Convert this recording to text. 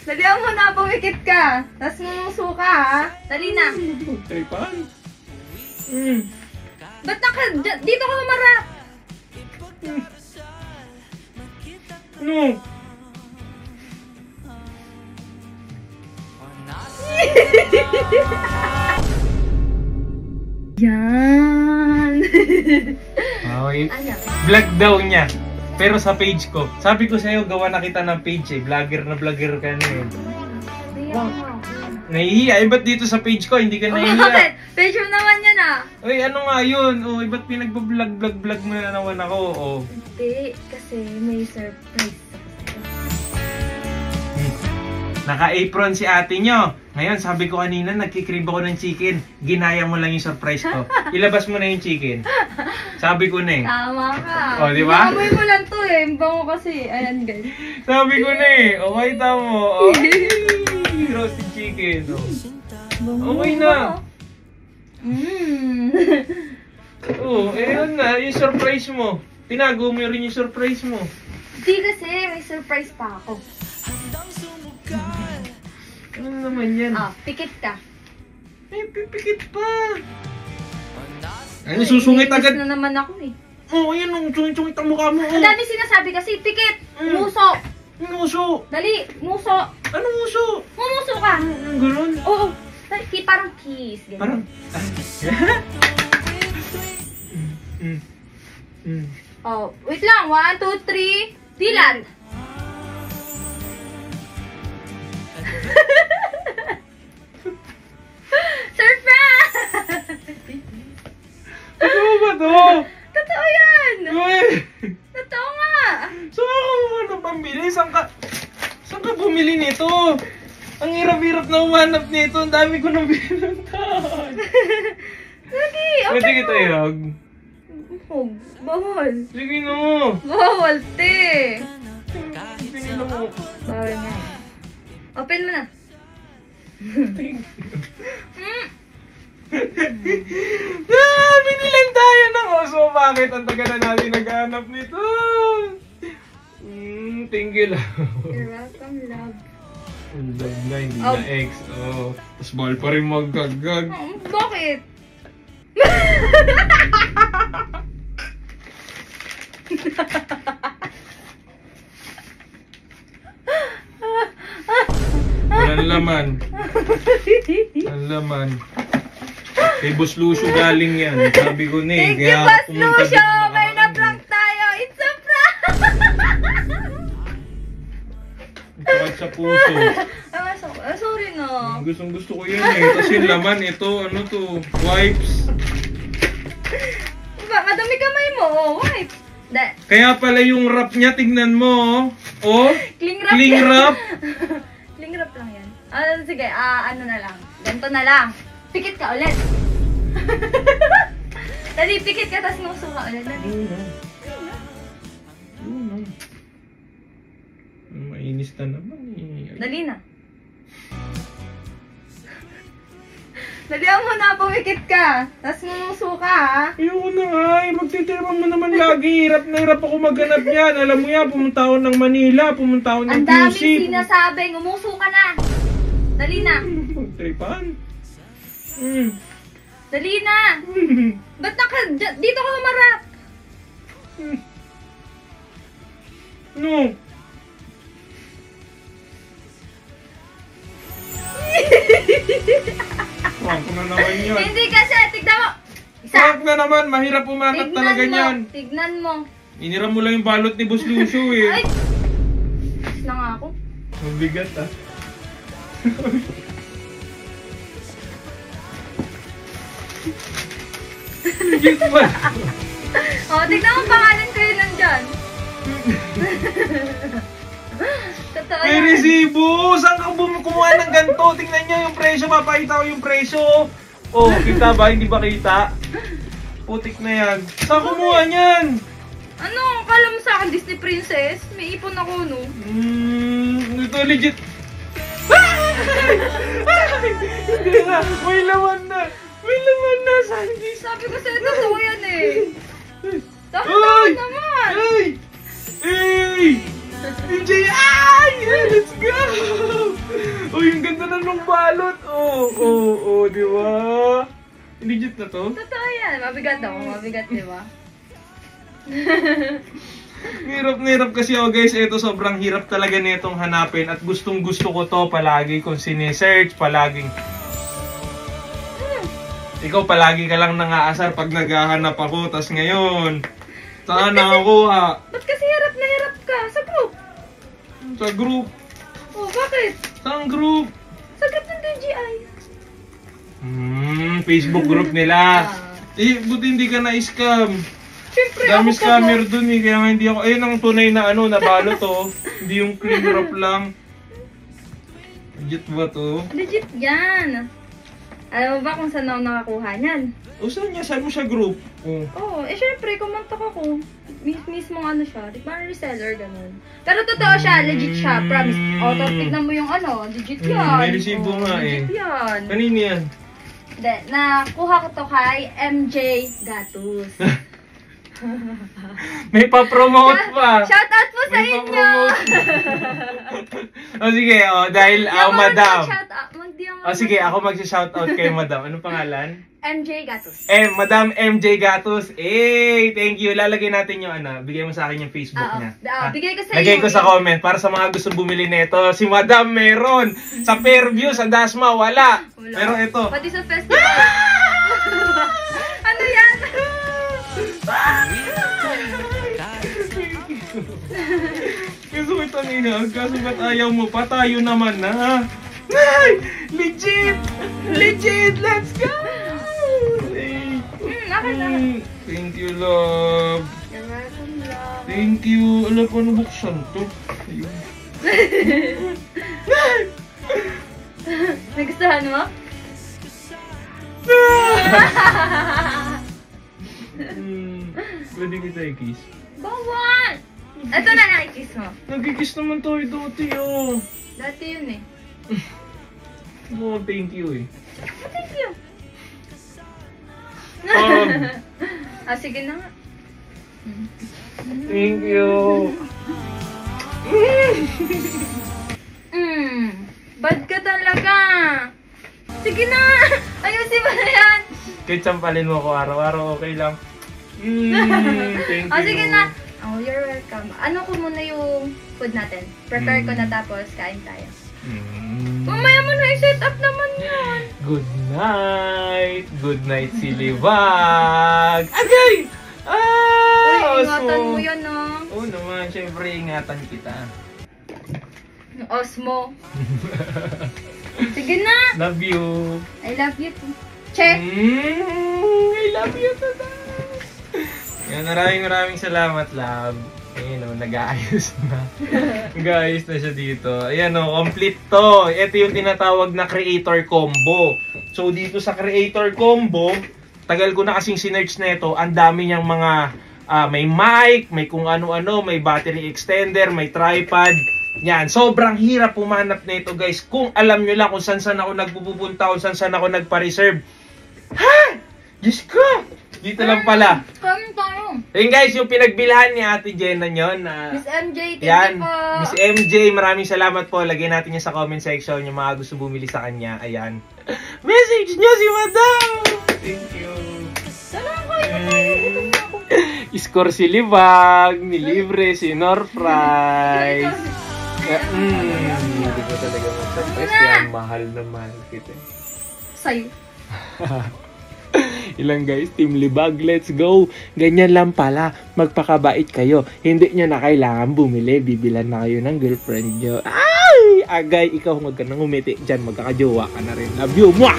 Dalihan mo na, pumikit ka. Tapos mumuso ka, ha? Dali na. Tripan. Ba't dito ka humarap? No. Yan. Okay. Vlog daw niya. Pero sa page ko. Sabi ko sa'yo, gawa na kita ng page eh. Vlogger na vlogger ka na eh. Nahihiya. Ba't dito sa page ko, hindi ka nahihiya? Bakit? Page mo naman yan ah. Uy, ano nga yun? Ba't pinagbablog mo na naman ako? Hindi, kasi may surprise. Naka-apron si ate nyo. Ngayon, sabi ko kanina, nagkikrib ako ng chicken. Ginaya mo lang yung surprise ko. Ilabas mo na yung chicken. Sabi ko na eh. Tama ka. O, di ba? Nakamoy mo lang to eh. Bango kasi. Ayan guys. Sabi ko na eh. Okay, tamo. Roasted chicken. Okay na. Ayun na. Yung surprise mo. Tinago mo rin yung surprise mo. Hindi kasi. May surprise pa ako. Ano naman yan? Pikit ka. May pipikit pa. Ano, susungit agad. Na naman ako eh. Ayan ang sungit-sungit ang mukha mo. Ang dami sinasabi kasi, pikit! Muso! Muso! Dali, muso! Ano muso? Mumuso ka! Ganun? Oo. Parang kiss. Parang... Wait lang. 1, 2, 3. Dilat! Surprise! Ano ba to? Totoo yan! Uy! Totoo nga! Saan ka pambili? Saan ka bumili nito? Ang hirap-hirap na umanap nito. Ang dami ko nang binuntahan. Lagi, Pwede kita ihag. Hug. Bawal. Sige no. Bawal, te. Pinila mo. Bawal nga. Open mo na. Binilan tayo ng oso. Bakit? Ang taga na natin naghanap nito. Thank you lang. You're welcome, love. Love na, hindi na ex. Tapos bawal pa rin magkagag. Bakit? Walang laman. Walang laman. Kay Boss Lucio galing yan. Sabi ko na eh. Thank you, Boss Lucio! May na-prank tayo! It's a prank! Sakit sa puso. Sorry na. Gustong gusto ko yan eh. Tapos yung laman, ito, ano to? Wipes. Madami kamay mo, wipes. Kaya pala yung wrap niya, tignan mo. Cling wrap. Cling wrap. Cling wrap lang yan. Sige, ano na lang. Ganito na lang. Pikit ka ulit. Dali, pikit ka, tapos nuso ka ulit. Dali. Mainis na naman eh. Dali na. Dalihan mo na, pumikit ka. Tapos nuso ka, ha? Ayoko na nga eh. Magtitirman mo naman lagi. Hirap na hirap ako maghanap yan. Alam mo yan, pumunta ako ng Manila. Pumunta ako ng Ang daming sinasabi. Umuso ka na. Dali na. Tripan. Dali na. Ba't dito ka humarap? No. Wag na naman yun. Hindi kasi, tignan mo. Wag na naman, mahirap umanap talaga niyan. Tignan mo. Iniram mo lang yung balot ni Boss Lucio eh. Ay! Na nga ako. Mabigat ah. Legit ba? Tignan mo pangalan ko yun nandyan. Totoo May yan. resibo! Saan ka kumuha ng ganito? Tingnan niya yung presyo, mapakita ko yung presyo. Kita ba? Hindi ba kita? Putik na yan. Saan kumuha niyan? Ano? Akala mo sa akin Disney Princess? May ipon ako, no? Ito legit. Hindi na. May laman na. May laman na. Sabi ko sa'yo, totoo yan eh. Ay! Naman! Ay! Ay! DJ! Ay! Let's go! ng balot. Di ba? Legit na to? Totoo yan. Mabigat ako. Mabigat, di ba? Hirap kasi ako guys. Ito sobrang hirap talaga nitong hanapin. At gustong gusto ko to palagi kung sinesearch. Palaging. Ikaw palagi ka lang nangaasar pag naghahanap ako. Tas ngayon, saan nakakuha? Ba't kasi hirap na hirap ka? Sa group. Sa group. Oh, bakit? Saan group? Sa group ng DGI. Facebook group nila. Buti hindi ka na-scam. Siyempre, Dami ako scammer dun eh, kaya nga hindi ako, ayun ang tunay na nabalo to. Hindi yung clean wrap lang. Legit ba to? Legit yan. Alam mo ba kung saan ako nakakuha niyan? Saan niya? Saan mo siya group? Oo, syempre, kumontak ako. Mismo ano siya, di ba reseller, ganun. Pero totoo siya, legit siya, promise. Tignan mo yung legit yan. May resibo nga legit yan. Kanino yan? Hindi, nakuha ko to kay MJ Gatus. May pa-promote pa. Shout out po sa inyo! Sige, dahil madam. Sige, ako mag-shout out kay madam. Anong pangalan? MJ Gatus. Madam MJ Gatus. Thank you. Lalagay natin yung bigay mo sa akin yung Facebook niya. Bigay ko sa Lagay ko sa comment para sa mga gusto bumili nito. Si madam meron. Sa Fairview, sa Dasma, wala. Pero ito. Pati sa festival. Ano yan? Kaso ito ninag, kaso ba't ayaw mo pa? Tayo naman na. Ay! Legit! Legit! Let's go! Thank you, love. You're welcome, love. Thank you. Alam ko, nabuksan to. Ayun. Nagustuhan mo? Pwede kita i-kiss. Bawal! Ito na nakikiss mo. Nagkikiss naman tayo dati, Dati yun eh. Thank you eh. Thank you. Sige na nga. Thank you. Bad ka talaga. Sige na. Ayusin mo na yan. Kahit sampalin mo ko araw-araw, okay lang. Thank you. Sige na. You're welcome. Ano ko muna yung food natin? Prepare ko na tapos kain tayo. Mamaya mo na i-set up naman yun. Good night. Good night, Silibag. Agay! Uy, ingatan mo yan, Oo naman, syempre ingatan kita. Osmo. Sige na. Love you. I love you too. Check. I love you too. Yan, maraming salamat, love. Ayun nag-aayos na. Nag-aayos na siya dito. Ayan complete to. Ito yung tinatawag na creator combo. So dito sa creator combo, tagal ko na kasing sinerch na ito. Ang dami niyang mga, may mic, may kung ano-ano, may battery extender, may tripod. Yan, sobrang hirap pumanap na ito guys. Kung alam nyo lang kung saan ako nagpupunta, kung saan ako nagpa-reserve. Ha? Diyos ko! Dito lang pala. Ayun guys, yung pinagbilhan ni Ate Jenna nyon. Miss MJ, thank yan, you po. Miss MJ, maraming salamat po. Lagyan natin niya sa comment section yung mga gusto bumili sa kanya. Ayan. Message niyo si Madam! Thank you. Salamat kayo. Score si Libag, nilibre si Norfries. Hindi ko talaga mag-surprise. Kaya mahal na mahal kita. Sa'yo. Ilang guys, Team Libag, let's go! Ganyan lang pala, magpakabait kayo. Hindi nyo na kailangan bumili, bibilan na kayo ng girlfriend nyo. Ay! Agay, ikaw huwag ka nang umiti dyan, magkakajowa ka na rin. Love you! Mwah!